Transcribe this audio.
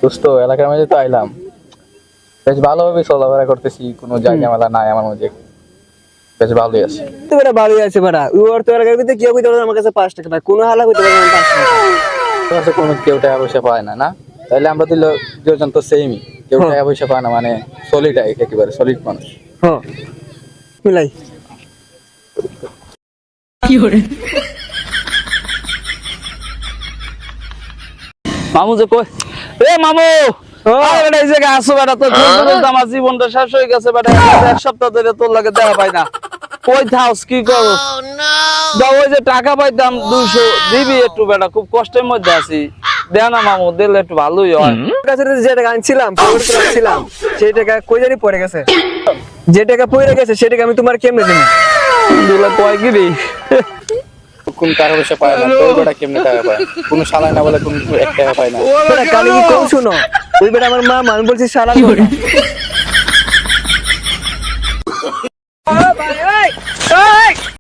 দোস্ত এলাকার মাঝে তো আইলাম, বেশ ভালোভাবে চলাফেরা করতেছি, কোনো জায়গা মেলা নাই আমার মধ্যে, বেশ ভালোই আছে। তো বেটা ভালোই আছে বেটা, ওর তো এলাকার ভিতরে কেউ কইতে পারে আমার কাছে 5 টাকা না, কোনো হালা কইতে পারে না 5 টাকা। তোমার কাছে কোনো কেউ টাকা পয়সা পায় না, না? তাইলে আমরা দিল দুজন তো সেমই, কেউ টাকা পয়সা পায় না, মানে সলিড, একেবারে সলিড মানুষ। হ্যাঁ মিলাই মামু যে কই, এ মামু আরে বেটা এই জায়গায় আসো বেটা, তো আমার জীবনটা শেষ হয়ে গেছে বেটা, এক সপ্তাহ ধরে তোর লাগে দেখা পাই না, কই থাকস কি করো? দাও ওই যে টাকা পাইতাম 200 দিবি একটু বেটা, খুব কষ্টের মধ্যে আছি, দে না মামু, দিলে একটু ভালোই হয়। কাছে যে টাকা আনছিলাম পেমেন্ট করেছিলাম সেই টাকা কই জানি পড়ে গেছে, যে টাকা পড়ে গেছে সেই টাকা আমি তোমার কেমনে দেব? দিলে কয় কি রে? কোন টাকা পয়সা পায় না, তোর বেটা কেমনে টাকা পায়? কোনো শালায় না বলে কোনো 1 টাকা পায় না। বেটা কানে কি কম শুনো? ওই বেটা আমার মা, আমি বলছি শালা